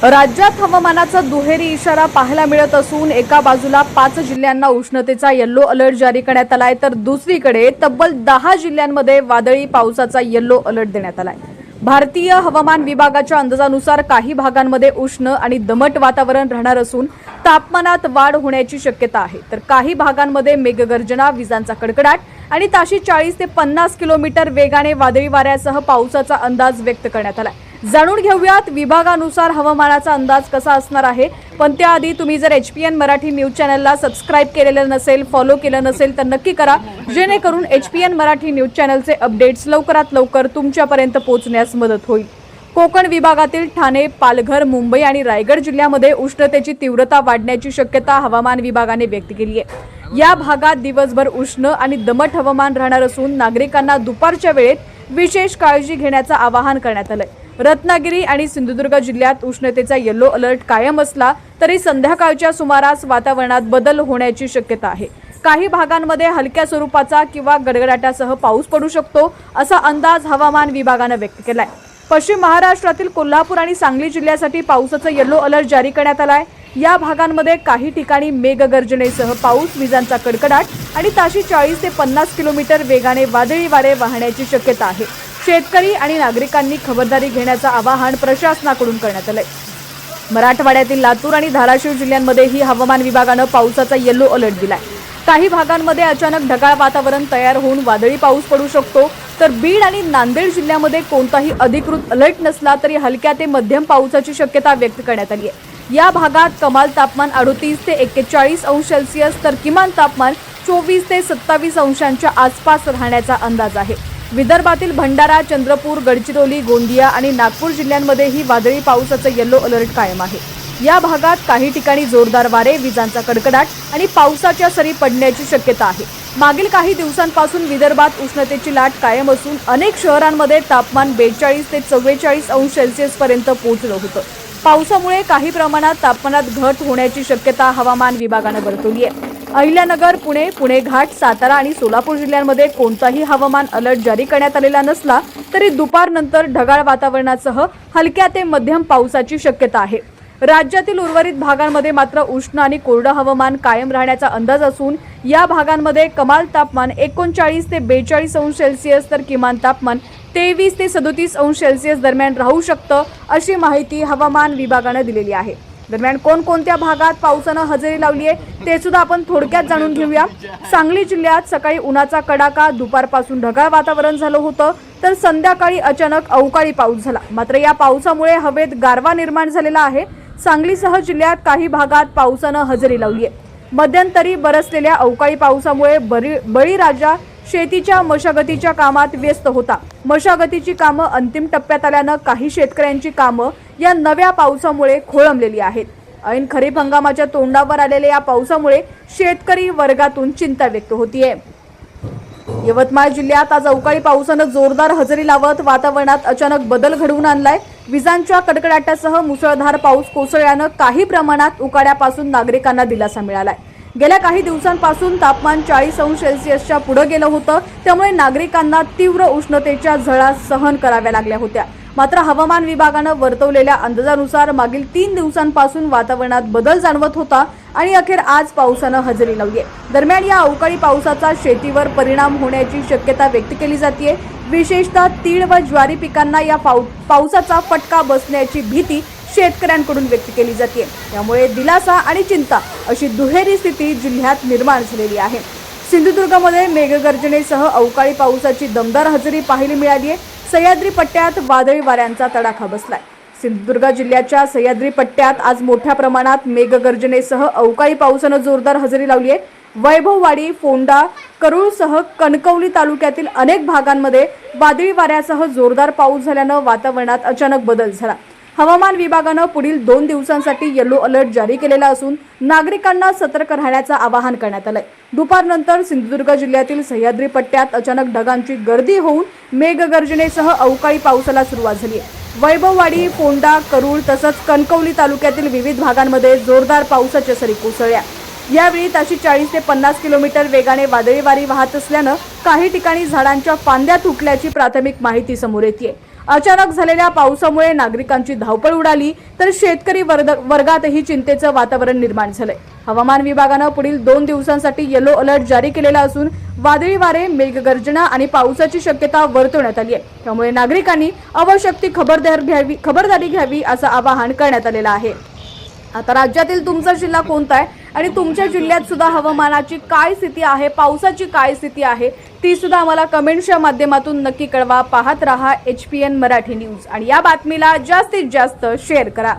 राज्यात हवामानाचा दुहेरी इशारा पाहायला मिळत असून एका बाजूला 5 जिल्ह्यांना उष्णतेचा येलो अलर्ट जारी करण्यात आलाय, तर दुसरीकडे तब्बल 10 जिल्ह्यांमध्ये वादळी पावसाचा येलो अलर्ट देण्यात आलाय। भारतीय हवामान विभागाच्या अंदाजानुसार काही भागांमध्ये उष्ण आणि दमट वातावरण राहणार असून तापमानात वाढ होण्याची शक्यता आहे, तर काही भागांमध्ये मेघगर्जना, विजांचा कडकडाट आणि ताशी 40 ते 50 किलोमीटर वेगाने वादळी वाऱ्यासह पावसाचा अंदाज व्यक्त करण्यात आलाय। जाणून घेऊयात विभागानुसार हवामानाचा अंदाज कसा असणार आहे। पण त्याआधी तुम्ही जर HPN मराठी न्यूज चॅनलला सबस्क्राइब केलेलं नसेल, फॉलो केलं नसेल तर नक्की करा, जेणेकरून HPN मराठी न्यूज चॅनलचे अपडेट्स लवकरात लवकर तुमच्यापर्यंत पोहोचण्यास मदत होईल। कोकण विभागातील ठाणे, पालघर, मुंबई आणि रायगड जिल्ह्यामध्ये उष्णतेची तीव्रता वाढण्याची शक्यता हवामान विभागाने व्यक्त केली आहे। या भागात दिवसभर उष्ण आणि दमट हवामान राहणार असून नागरिकांना दुपारच्या वेळेत विशेष काळजी घेण्याचं आवाहन करण्यात आलंय। रत्नागिरी आणि सिंधुदुर्ग जिल्ह्यात उष्णतेचा येलो अलर्ट कायम असला तरी संध्याकाळच्या सुमारास वातावरणात बदल होण्याची शक्यता आहे। काही भागांमध्ये हलक्या स्वरूपाचा किंवा गडगडाटासह पाऊस पडू शकतो, असा अंदाज हवामान विभागाने व्यक्त केलाय। पश्चिम महाराष्ट्रातील कोल्हापूर आणि सांगली जिल्ह्यासाठी पावसाचा येलो अलर्ट जारी करण्यात आलाय। या भागांमध्ये काही ठिकाणी मेघगर्जनेसह पाऊस, विजांचा कडकडाट आणि ताशी 40 ते 50 किलोमीटर वेगाने वादळी वारे वाहण्याची शक्यता आहे। शेतकरी आणि नागरिकांनी खबरदारी घेण्याचं आवाहन प्रशासनाकडून करण्यात आलंय। मराठवाड्यातील लातूर आणि धाराशिव जिल्ह्यांमध्येही हवामान विभागानं पावसाचा येलो अलर्ट दिलाय। काही भागांमध्ये अचानक ढगाळ वातावरण तयार होऊन वादळी पाऊस पडू शकतो, तर बीड आणि नांदेड जिल्ह्यामध्ये कोणताही अधिकृत अलर्ट नसला तरी हलक्या ते मध्यम पावसाची शक्यता व्यक्त करण्यात आली आहे। या भागात कमाल तापमान 38 ते 41 अंश सेल्सिअस तर किमान तापमान 24 ते 27 अंशांच्या आसपास राहण्याचा अंदाज आहे। विदर्भातील भंडारा, चंद्रपूर, गडचिरोली, गोंदिया आणि नागपूर जिल्ह्यांमध्येही वादळी पावसाचा येलो अलर्ट कायम आहे। या भागात काही ठिकाणी जोरदार वारे, विजांचा कडकडाट आणि पावसाच्या सरी पडण्याची शक्यता आहे। मागील काही दिवसांपासून विदर्भात उष्णतेची लाट कायम असून अनेक शहरांमध्ये तापमान 42 ते 44 अंश सेल्सिअस पर्यंत पोहोचलं होतं। पावसामुळे काही प्रमाणात तापमानात घट होण्याची शक्यता हवामान विभागाने वर्तवली आहे। अहिल्यानगर, पुणे, पुणे घाट, सातारा आणि सोलापूर जिल्ह्यांमध्ये कोणताही हवामान अलर्ट जारी करण्यात आलेला नसला तरी दुपारनंतर ढगाळ वातावरणासह हलक्या ते मध्यम पावसाची शक्यता आहे। राज्यातील उर्वरित भागांमध्ये मात्र उष्ण आणि कोरडं हवामान कायम राहण्याचा अंदाज असून या भागांमध्ये कमाल तापमान 39 ते 42 अंश सेल्सिअस तर किमान तापमान 23 ते 37 अंश सेल्सिअस दरम्यान राहू शकतं, अशी माहिती हवामान विभागाने दिलेली आहे। दरम्यान कोणकोणत्या भागात पावसानं हजेरी लावली आहे ते सुद्धा आपण थोडक्यात जाणून घेऊया। सांगली जिल्ह्यात सकाळी उन्हाचा कडाका, दुपारपासून ढगाळ वातावरण झालं होतं, तर संध्याकाळी अचानक अवकाळी पाऊस झाला। मात्र या पावसामुळे हवेत गारवा निर्माण झालेला आहे। सांगलीसह जिल्ह्यात काही भागात पावसानं हजेरी लावली आहे। मध्यंतरी बरसलेल्या अवकाळी पावसामुळे बळीराजा शेतीच्या मशागतीच्या कामात व्यस्त होता। मशागतीची कामं अंतिम टप्प्यात आल्यानं काही शेतकऱ्यांची कामं या नव्या पावसामुळे खोळंबलेली आहेत। ऐन खरीप हंगामाच्या तोंडावर आलेल्या या पावसामुळे शेतकरी वर्गातून चिंता व्यक्त होतीये। यवतमाळ जिल्ह्यात आज अवकाळी पावसानं जोरदार हजेरी लावत वातावरणात अचानक बदल घडवून आणलाय। विजांच्या कडकडाटासह मुसळधार पाऊस कोसळल्यानं काही प्रमाणात उकाड्यापासून नागरिकांना दिलासा मिळालाय। गेल्या काही दिवसांपासून तापमान 40 अंश सेल्सिअसच्या पुढे गेलं होतं, त्यामुळे नागरिकांना तीव्र उष्णतेच्या झळा सहन कराव्या लागल्या होत्या। मात्र हवामान विभागानं वर्तवलेल्या अंदाजानुसार मागील 3 दिवसांपासून वातावरणात बदल जाणवत होता आणि अखेर आज पावसानं हजेरी लावली आहे। दरम्यान या अवकाळी पावसाचा शेतीवर परिणाम होण्याची शक्यता व्यक्त केली जाते। विशेषतः तीळ व ज्वारी पिकांना या पावसाचा फटका बसण्याची भीती शेतकऱ्यांकडून व्यक्त केली जाते। त्यामुळे दिलासा आणि चिंता अशी दुहेरी स्थिती जिल्ह्यात निर्माण झालेली आहे। सिंधुदुर्गमध्ये मेघगर्जनेसह अवकाळी पावसाची दमदार हजेरी पाहायला मिळाली आहे। सह्याद्री पट्ट्यात वादळी वाऱ्यांचा तडाखा बसलाय। सिंधुदुर्ग जिल्ह्याच्या सह्याद्री पट्ट्यात आज मोठ्या प्रमाणात मेघगर्जनेसह अवकाळी पावसानं जोरदार हजेरी लावली आहे। वैभववाडी, फोंडा, करूळसह कणकवली तालुक्यातील अनेक भागांमध्ये वादळी वाऱ्यासह जोरदार पाऊस झाल्यानं वातावरणात अचानक बदल झाला। हवामान विभागानं पुढील 2 दिवसांसाठी येलो अलर्ट जारी केलेला असून नागरिकांना सतर्क राहण्याचं आवाहन करण्यात आलंय। दुपारनंतर सिंधुदुर्ग जिल्ह्यातील सह्याद्री पट्ट्यात अचानक ढगांची गर्दी होऊन मेघगर्जनेसह अवकाळी पावसाला सुरुवात झाली आहे। वैभववाडी, फोंडा, करूळ तसंच कणकवली तालुक्यातील विविध भागांमध्ये जोरदार पावसाच्या सरी कोसळल्या। यावेळी ताशी 40 ते 50 किलोमीटर वेगाने वादळी वारी वाहत असल्यानं काही ठिकाणी झाडांच्या फांद्या तुटल्याची प्राथमिक माहिती समोर येते। अचानक झालेल्या पावसामुळे नागरिकांची धावपळ उडाली तर शेतकरी वर्गातही चिंतेचं वातावरण निर्माण झालंय। हवामान विभागानं पुढील 2 दिवसांसाठी येलो अलर्ट जारी केलेला असून वादळी वारे, मेघगर्जना आणि पावसाची शक्यता वर्तवण्यात आली आहे। त्यामुळे नागरिकांनी आवश्यक ती खबरदारी घ्यावी असं आवाहन करण्यात आलेलं आहे। आता राज्यातील तुमचा जिल्हा कोणता आहे आणि तुमच्या जिल्ह्यात सुद्धा हवामानाची काय स्थिती आहे, पावसाची काय स्थिती आहे, ती सुद्धा आम्हाला कमेंट्सच्या माध्यमातून नक्की कळवा। पाहत रहा HPN मराठी न्यूज आणि या बातमीला जास्तीत जास्त शेअर करा।